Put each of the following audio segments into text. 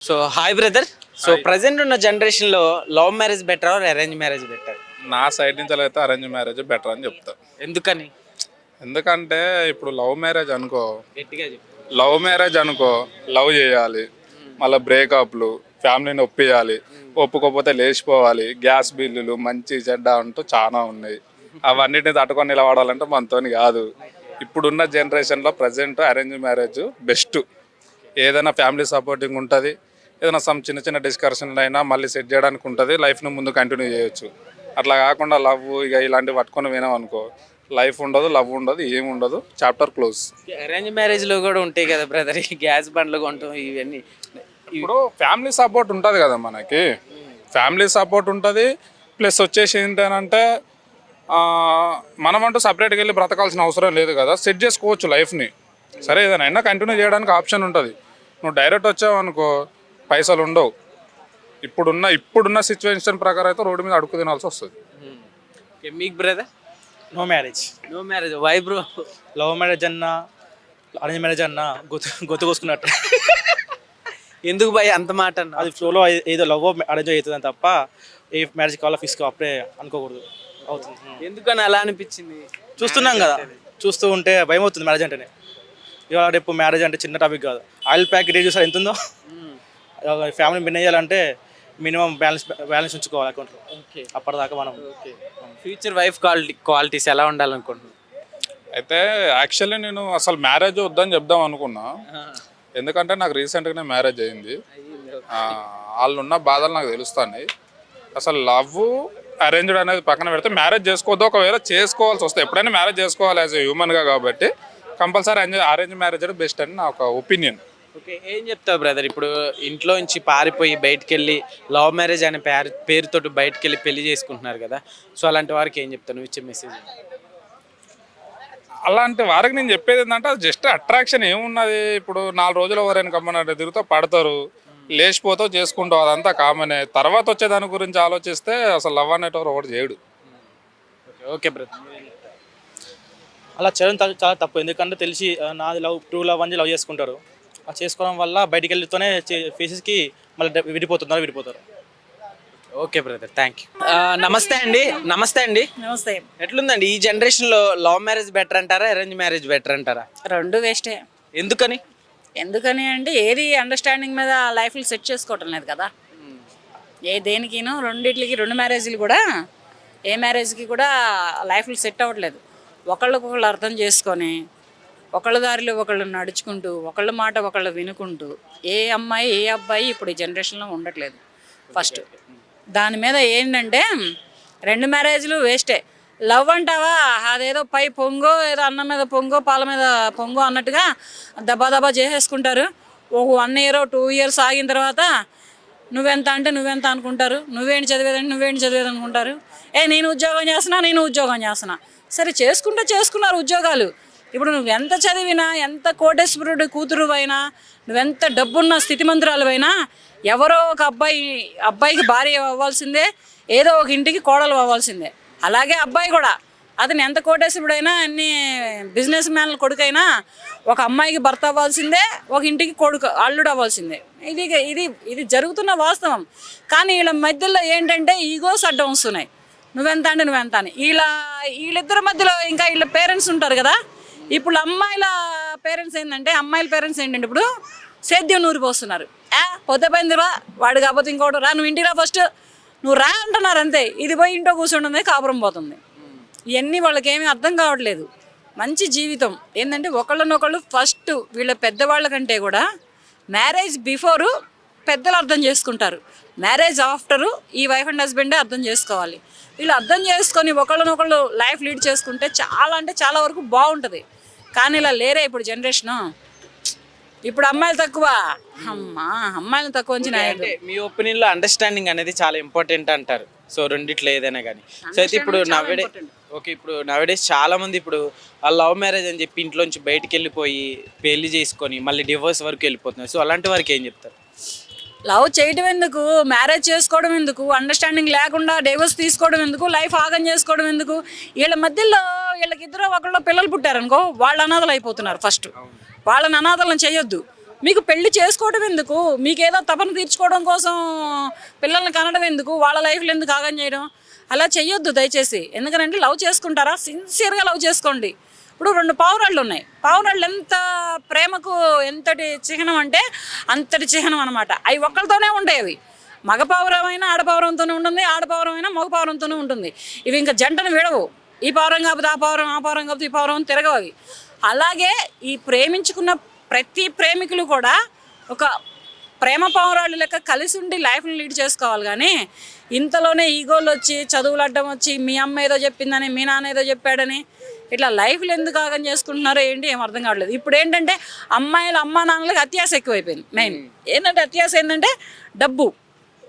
So hi brother. So present ఉన్న జనరేషన్లో love marriage better or arrange marriage better? నా side నుంచి అయితే అరేంజ్ మ్యారేజ్ బెటర్ అని చెప్తా. ఎందుకని? ఎందుకంటే ఇప్పుడు లవ్ మ్యారేజ్ అనుకో, గట్టిగా చెప్పు. లవ్ చేయాలి, మళ్ళీ బ్రేకప్లు, ఫ్యామిలీని ఒప్పియాలి, ఒప్పుకోకపోతే లేచిపోవాలి, గ్యాస్ బిల్లులు, మంచి చెడ్డ అంటూ చాలా ఉన్నాయి. అవన్నిటిని తట్టుకొని నిలబడాలంటే మనతోని కాదు. ఇప్పుడున్న జనరేషన్లో ప్రజెంట్ అరేంజ్ మ్యారేజ్ బెస్ట్. ఏదైనా ఫ్యామిలీ సపోర్టింగ్ ఉంటుంది, ఏదైనా చిన్న చిన్న డిస్కషన్లు అయినా మళ్ళీ సెట్ చేయడానికి ఉంటుంది, లైఫ్ని ముందు కంటిన్యూ చేయొచ్చు. అట్లా కాకుండా లవ్ ఇక ఇలాంటివి పట్టుకొని వినాం అనుకో, లైఫ్ ఉండదు, లవ్ ఉండదు, ఏమి ఉండదు, చాప్టర్ క్లోజ్. అరేంజ్ మ్యారేజ్లో కూడా ఉంటాయి కదా బ్రదర్, గ్యాస్ బండ్లు కొంటాం ఇవన్నీ. ఇప్పుడు ఫ్యామిలీ సపోర్ట్ ఉంటుంది కదా మనకి, ఫ్యామిలీ సపోర్ట్ ఉంటుంది. ప్లస్ వచ్చేసి ఏంటంటే మనమంటూ సపరేట్గా వెళ్ళి బ్రతకాల్సిన అవసరం లేదు కదా, సెట్ చేసుకోవచ్చు లైఫ్ని. సరే ఏదైనా కంటిన్యూ చేయడానికి ఆప్షన్ ఉంటుంది. నువ్వు డైరెక్ట్ వచ్చావు అనుకో పైసలు ఉండవు. ఇప్పుడున్న సిచ్యువేషన్ ప్రకారం అయితే రోడ్డు మీద అడుగు తినాల్సి వస్తుంది. మీకు brother? No marriage. No marriage. Why bro? Love marriage అన్నా అరేంజ్ మ్యారేజ్ అన్నా గొత్తు కోసుకున్నట్టు. ఎందుకు భయ్ అంత మాట అన్న? అది ఫ్లోలో ఏదో లవ్ అరేంజ్ అవుతుందని తప్ప ఏ మ్యారేజ్ కావాలో ఫిక్స్ అప్పుడే అనుకోకూడదు. అవుతుంది. ఎందుకని అలా అనిపించింది? చూస్తున్నాం కదా, చూస్తూ ఉంటే భయం అవుతుంది మ్యారేజ్ అంటేనే. ఇవాళ రేపు మ్యారేజ్ అంటే చిన్న టాపిక్ కాదు. ఆయిల్ ప్యాకెట్ చూసారు ఎంత ఉందో. ఫ్యామిలీ బిన్ చేయాలంటే మినిమం బ్యాలెన్స్ ఉంచుకోవాలి అకౌంట్లో. ఓకే. అప్పటిదాకా మనం ఫ్యూచర్ వైఫ్ క్వాలిటీస్ ఎలా ఉండాలనుకుంటున్నాను? అయితే యాక్చువల్లీ నేను అసలు మ్యారేజ్ వద్దని చెప్దాం అనుకున్నా. ఎందుకంటే నాకు రీసెంట్గానే మ్యారేజ్ అయింది. వాళ్ళు ఉన్న బాధలు నాకు తెలుస్తాయి. అసలు లవ్ అరేంజ్డ్ అనేది పక్కన పెడితే మ్యారేజ్ చేసుకోవద్దు. ఒకవేళ చేసుకోవాల్సి వస్తే ఎప్పుడైనా మ్యారేజ్ చేసుకోవాలి యాజ్ ఎ హ్యూమన్గా, కాబట్టి కంపల్సరీ అరేంజ్ మ్యారేజ్ అనేది బెస్ట్ అని నా ఒక ఒపీనియన్. ఓకే, ఏం చెప్తావు బ్రదర్? ఇప్పుడు ఇంట్లో నుంచి పారిపోయి బయటకు వెళ్ళి లవ్ మ్యారేజ్ అనే పేరుతోటి బయటకు వెళ్ళి పెళ్లి చేసుకుంటున్నారు కదా, సో అలాంటి వారికి ఏం చెప్తావు? నువ్వు ఇచ్చే మెసేజ్. అలాంటి వారికి నేను చెప్పేది ఏంటంటే అది జస్ట్ అట్రాక్షన్ ఏమున్నది. ఇప్పుడు 4 రోజులు ఎవరైనా కమ్మనంటే తిరుగుతూ పడతారు, లేచిపోతావు, చేసుకుంటావు, అదంతా కామనే. తర్వాత వచ్చేదాని గురించి ఆలోచిస్తే అసలు లవ్ అనేటవారు ఒకటి చేయడు. Okay brother. అలా చేయడం చాలా తప్పు. ఎందుకంటే తెలిసి నాది ట్రూ లవ్ అని లవ్ చేసుకుంటారు. ఆ చేసుకోవడం వల్ల బయటికి వెళ్ళితోనే ఫేసెస్కి మళ్ళీ విడిపోతారు. Okay brother, thank you. నమస్తే అండి. నమస్తే. ఎట్లుందండి ఈ జనరేషన్లో? లవ్ మ్యారేజ్ బెటర్ అంటారా, అరేంజ్ మ్యారేజ్ బెటర్ అంటారా? రెండు వేస్టే. ఎందుకని? ఎందుకని అంటే ఏది అండర్స్టాండింగ్ మీద లైఫ్లు సెట్ చేసుకోవటం లేదు కదా. దేనికినో రెండు మ్యారేజ్లు కూడా ఏ మ్యారేజ్కి కూడా లైఫ్లు సెట్ అవ్వట్లేదు. ఒకళ్ళకొకళ్ళు అర్థం చేసుకొని ఒకళ్ళ దారిలో ఒకళ్ళు నడుచుకుంటూ ఒకళ్ళ మాట ఒకళ్ళు వినుకుంటూ ఏ అమ్మాయి ఏ అబ్బాయి ఇప్పుడు ఈ జనరేషన్లో ఉండట్లేదు. ఫస్ట్ దాని మీద ఏంటంటే 2 మ్యారేజ్లు వేస్టే. లవ్ అంటావా, అదేదో పై పొంగో ఏదో అన్నం మీద పొంగో పాల మీద పొంగో అన్నట్టుగా దబా చేసేసుకుంటారు. ఒక 1 year 2 years ఆగిన తర్వాత నువ్వెంత అంటే నువ్వెంత అనుకుంటారు, నువ్వేంటి చదివేది అనుకుంటారు. నేను ఉద్యోగం చేస్తున్నా. సరే చేసుకున్నారు ఉద్యోగాలు. ఇప్పుడు నువ్వు ఎంత చదివినా, ఎంత కోటేశ్వరుడు కూతురు అయినా, నువ్వెంత డబ్బున్న స్థితిమంతురాలు అయినా ఎవరో ఒక అబ్బాయికి భార్య అవ్వాల్సిందే, ఏదో ఒక ఇంటికి కోడలు అవ్వాల్సిందే. అలాగే అబ్బాయి కూడా అతను ఎంత కోటేశ్వరుడైనా, అన్ని బిజినెస్ మ్యాన్ల కొడుకైనా ఒక అమ్మాయికి భర్త అవ్వాల్సిందే, ఒక ఇంటికి అల్లుడు అవ్వాల్సిందే. ఇది జరుగుతున్న వాస్తవం. కానీ వీళ్ళ మధ్యలో ఏంటంటే ఈగోస్ అడ్డం వస్తున్నాయి. నువ్వెంత అని వీళ్ళిద్దరి మధ్యలో ఇంకా వీళ్ళ పేరెంట్స్ ఉంటారు కదా. ఇప్పుడు అమ్మాయిల పేరెంట్స్ ఏంటంటే ఇప్పుడు సేద్యం నూరిపోస్తున్నారు. పొద్దు పోయింది రా, వాడు కాకపోతే ఇంకోటి రా, నువ్వు ఇంటికి రా ఫస్ట్, నువ్వు రా అంటున్నారు అంతే. ఇది పోయి ఇంట్లో కూర్చుంటుంది, కాపురం పోతుంది. ఇవన్నీ వాళ్ళకేమీ అర్థం కావట్లేదు. మంచి జీవితం ఏంటంటే ఒకళ్ళనొకళ్ళు ఫస్ట్ వీళ్ళ పెద్దవాళ్ళ కంటే కూడా మ్యారేజ్ బిఫోరు పెద్దలు అర్థం చేసుకుంటారు. మ్యారేజ్ ఆఫ్టరు ఈ వైఫ్ అండ్ హస్బెండే అర్థం చేసుకోవాలి. వీళ్ళు అర్థం చేసుకొని ఒకళ్ళనొకళ్ళు లైఫ్ లీడ్ చేసుకుంటే చాలా వరకు బాగుంటుంది. కానీ ఇలా లేరే ఇప్పుడు జనరేషను. ఇప్పుడు అమ్మాయిలు తక్కువ అంటే మీ ఒపీనియన్లో అండర్స్టాండింగ్ అనేది చాలా ఇంపార్టెంట్ అంటారు. సో రెండిట్లో ఏదైనా కానీ. సో అయితే ఇప్పుడు నవడేస్ చాలా మంది ఇప్పుడు ఆ లవ్ మ్యారేజ్ అని చెప్పి ఇంట్లోంచి బయటికి వెళ్ళిపోయి పెళ్లి చేసుకొని మళ్ళీ డివోర్స్ వరకు వెళ్ళిపోతున్నారు. సో అలాంటి వారికి ఏం చెప్తారు? లవ్ చేయడం ఎందుకు, మ్యారేజ్ చేసుకోవడం ఎందుకు, అండర్స్టాండింగ్ లేకుండా డైవర్స్ తీసుకోవడం ఎందుకు, లైఫ్ ఆగం చేసుకోవడం ఎందుకు? వీళ్ళ మధ్యలో వీళ్ళకిద్దరు ఒకళ్ళు పిల్లలు పుట్టారనుకో, వాళ్ళు అనాథలు అయిపోతున్నారు. ఫస్ట్ వాళ్ళని అనాథలను చేయొద్దు. మీకు పెళ్లి చేసుకోవడం ఎందుకు? మీకేదో తపన తీర్చుకోవడం కోసం పిల్లల్ని కనడం ఎందుకు? వాళ్ళ లైఫ్లో ఎందుకు ఆగం చేయడం? అలా చెయ్యొద్దు దయచేసి. ఎందుకంటే లవ్ చేసుకుంటారా, సిన్సియర్గా లవ్ చేసుకోండి. ఇప్పుడు 2 పావురాళ్ళు ఉన్నాయి. పావురాళ్ళు ఎంత ప్రేమకు ఎంతటి చిహ్నం అంటే అంతటి చిహ్నం అనమాట. అవి ఒక్కరితోనే ఉంటాయి. అవి మగ పావురమైనా ఆడపావురంతోనే ఉంటుంది, ఆడపావురమైనా మగ పావురంతోనే ఉంటుంది. ఇవి ఇంకా జంటను విడవు. ఈ పావురం కాకపోతే ఆ పావురం, ఆ పావురం కాకపోతే ఈ పావురం తిరగవు అవి. అలాగే ఈ ప్రేమించుకున్న ప్రతి ప్రేమికులు కూడా ఒక ప్రేమ పావురాళ్ళు లెక్క కలిసి ఉండి లైఫ్ని లీడ్ చేసుకోవాలి. కానీ ఇంతలోనే ఈగోలు వచ్చి, చదువులు అడ్డం వచ్చి, మీ అమ్మ ఏదో చెప్పిందని, మీ నాన్న ఏదో చెప్పాడని ఇట్లా లైఫ్లు ఎందుకు ఆగం చేసుకుంటున్నారో ఏంటి ఏం అర్థం కావట్లేదు. ఇప్పుడు ఏంటంటే అమ్మాయిలు అమ్మా నాన్నలకు అత్యాశ ఎక్కువైపోయింది. మెయిన్ ఏంటంటే అత్యాశ ఏంటంటే డబ్బు,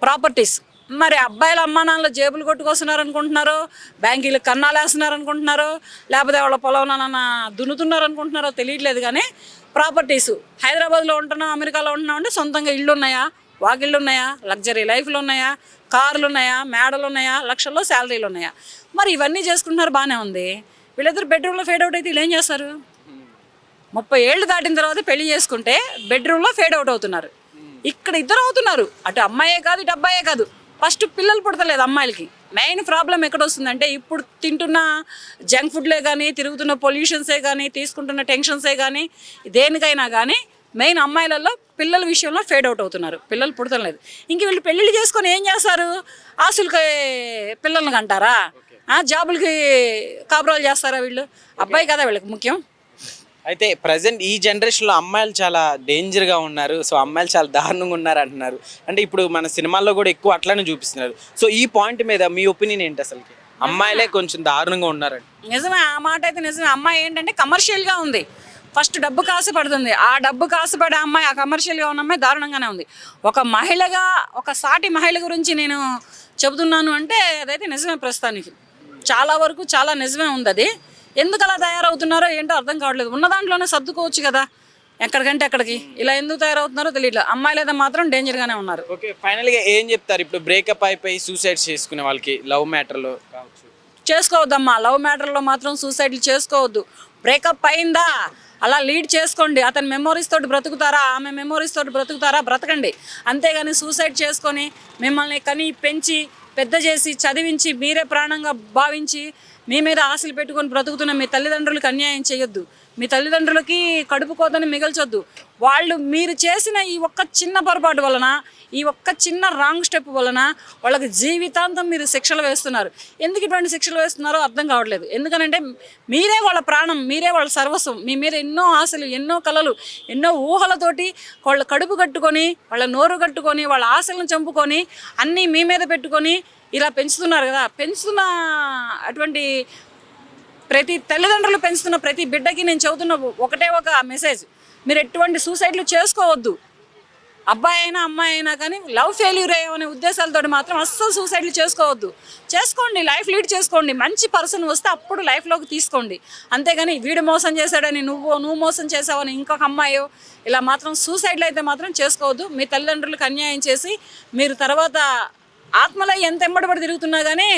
ప్రాపర్టీస్. మరి అబ్బాయిలు అమ్మా నాన్నలు జేబులు కొట్టుకొస్తున్నారు అనుకుంటున్నారో, బ్యాంకీలకు కన్నాలు వేస్తున్నారు అనుకుంటున్నారో, లేకపోతే వాళ్ళ పొలం దున్నుతున్నారు అనుకుంటున్నారో తెలియట్లేదు. కానీ ప్రాపర్టీస్ హైదరాబాద్లో ఉంటున్నాం, అమెరికాలో ఉంటున్నాం అంటే సొంతంగా ఇళ్ళు ఉన్నాయా, వాకిళ్ళు ఉన్నాయా, లగ్జరీ లైఫ్లు ఉన్నాయా, కార్లు ఉన్నాయా, మేడలు ఉన్నాయా, లక్షల్లో శాలరీలు ఉన్నాయా? మరి ఇవన్నీ చేసుకుంటున్నారు, బాగానే ఉంది. వీళ్ళిద్దరు బెడ్రూమ్లో ఫేడ్ అవుట్ అయితే వీళ్ళు ఏం చేస్తారు? 30 ఏళ్ళు దాటిన తర్వాత పెళ్లి చేసుకుంటే బెడ్రూమ్లో ఫేడ్ అవుట్ అవుతున్నారు. ఇక్కడ ఇద్దరు అవుతున్నారు. అటు అమ్మాయే కాదు, ఇటు అబ్బాయే కాదు. ఫస్ట్ పిల్లలు పుడతలేదు అమ్మాయిలకి. మెయిన్ ప్రాబ్లం ఎక్కడ వస్తుందంటే ఇప్పుడు తింటున్న జంక్ ఫుడ్లే కానీ, తిరుగుతున్న పొల్యూషన్సే కానీ, తీసుకుంటున్న టెన్షన్సే కానీ, దేనికైనా కానీ మెయిన్ అమ్మాయిలలో పిల్లల విషయంలో ఫేడ్ అవుట్ అవుతున్నారు. పిల్లలు పుడతలేదు. ఇంక వీళ్ళు పెళ్ళిళ్ళు చేసుకొని ఏం చేస్తారు? ఆస్తులకి పిల్లల్ని కంటారా? జాబులకి కాపురాలు చేస్తారా? వీళ్ళు అబ్బాయి కదా వీళ్ళకి ముఖ్యం. అయితే ప్రజెంట్ ఈ జనరేషన్లో అమ్మాయిలు చాలా డేంజర్గా ఉన్నారు. సో అమ్మాయిలు చాలా దారుణంగా ఉన్నారు అంటున్నారు. అంటే ఇప్పుడు మన సినిమాల్లో కూడా ఎక్కువ అట్లనే చూపిస్తున్నారు. సో ఈ పాయింట్ మీద మీ ఒపీనియన్ ఏంటి? అసలుకి అమ్మాయిలే కొంచెం దారుణంగా ఉన్నారండి. నిజమే, ఆ మాట అయితే నిజమే. అమ్మాయి ఏంటంటే కమర్షియల్గా ఉంది. ఫస్ట్ డబ్బు కాసుపడుతుంది. ఆ డబ్బు కాసుపడే అమ్మాయి, ఆ కమర్షియల్గా ఉన్న అమ్మాయి దారుణంగానే ఉంది. ఒక మహిళగా, ఒక సాటి మహిళ గురించి నేను చెబుతున్నాను అంటే అదైతే నిజమే. ప్రస్తుతానికి చాలా వరకు చాలా నిజమే ఉంది. అది ఎందుకు అలా తయారవుతున్నారో ఏంటో అర్థం కావట్లేదు. ఉన్న దాంట్లోనే సర్దుకోవచ్చు కదా, ఎక్కడికంటే అక్కడికి. ఇలా ఎందుకు తయారవుతున్నారో తెలియట్లేదు. అమ్మాయిలు అయితే మాత్రం డేంజర్గానే ఉన్నారు. ఓకే, ఫైనల్గా ఏం చెప్తారు ఇప్పుడు బ్రేకప్ అయిపోయి సూసైడ్ చేసుకునే వాళ్ళకి? లవ్ మ్యాటర్లో కావచ్చు, చేసుకోవద్దమ్మా. లవ్ మ్యాటర్లో మాత్రం సూసైడ్లు చేసుకోవద్దు. బ్రేకప్ అయిందా అలా లీడ్ చేసుకోండి. అతని మెమోరీస్ తోటి బ్రతుకుతారా, ఆమె మెమోరీస్ తోటి బ్రతుకుతారా, బ్రతకండి. అంతేగాని సూసైడ్ చేసుకొని మిమ్మల్ని కని పెంచి పెద్ద చేసి చదివించి మీరే ప్రాణంగా భావించి మీ మీద ఆశలు పెట్టుకొని బ్రతుకుతున్న మీ తల్లిదండ్రులకు అన్యాయం చేయొద్దు. మీ తల్లిదండ్రులకి కడుపు కోతని మిగల్చొద్దు. వాళ్ళు మీరు చేసిన ఈ ఒక్క చిన్న పొరపాటు వలన, ఈ ఒక్క చిన్న రాంగ్ స్టెప్ వలన వాళ్ళకి జీవితాంతం మీరు శిక్షలు వేస్తున్నారు. ఎందుకు ఇటువంటి శిక్షలు వేస్తున్నారో అర్థం కావట్లేదు. ఎందుకనంటే మీరే వాళ్ళ ప్రాణం, మీరే వాళ్ళ సర్వస్వం. మీ మీద ఎన్నో ఆశలు, ఎన్నో కలలు, ఎన్నో ఊహలతోటి వాళ్ళ కడుపు కట్టుకొని, వాళ్ళ నోరు కట్టుకొని, వాళ్ళ ఆశలను చంపుకొని అన్నీ మీ మీద పెట్టుకొని ఇలా పెంచుతున్నారు కదా. పెంచుతున్న అటువంటి ప్రతి తల్లిదండ్రులు పెంచుతున్న ప్రతి బిడ్డకి నేను చెబుతున్న ఒకటే ఒక మెసేజ్: మీరు ఎటువంటి సూసైడ్లు చేసుకోవద్దు. అబ్బాయి అయినా అమ్మాయి అయినా కానీ లవ్ ఫెయిల్యూర్ అయ్యామనే ఉద్దేశాలతో మాత్రం అస్సలు సూసైడ్లు చేసుకోవద్దు. చేసుకోండి, లైఫ్ లీడ్ చేసుకోండి. మంచి పర్సన్ వస్తే అప్పుడు లైఫ్లోకి తీసుకోండి. అంతేగాని వీడు మోసం చేశాడని నువ్వు మోసం చేసావని ఇంకొక అమ్మాయో ఇలా మాత్రం సూసైడ్లు అయితే మాత్రం చేసుకోవద్దు. మీ తల్లిదండ్రులకు అన్యాయం చేసి మీరు తర్వాత ఆత్మలో ఎంత ఎంబడబడి తిరుగుతున్నా కానీ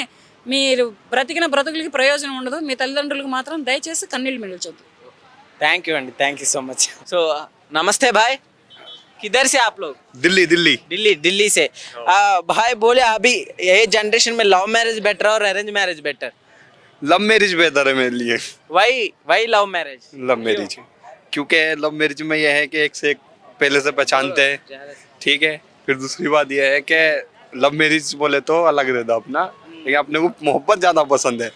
మీరు బ్రతికిన బ్రతుకులకి ప్రయోజనం ఉండదు. మీ తల్లిదండ్రులకు మాత్రం దయచేసి కన్నీళ్ళు మిగిల్చొద్దు. థ్యాంక్ యూ అండి, thank you so much. So నమస్తే भाई, किधर से आप लोग? दिल्ली दिल्ली दिल्ली से। भाई बोले अभी ये जनरेशन में लव मैरिज बेटर और arrange marriage better? Love marriage बेहतर है मेरे लिए। वही लव मैरिज। लव मैरिज क्योंकि लव मैरिज में यह है कि एक से एक पहले से पहचानते हैं, ठीक है। फिर दूसरी बात यह है कि लव मैरिज बोले तो अलग रहता अपना, लेकिन अपने को मोहब्बत ज्यादा पसंद है।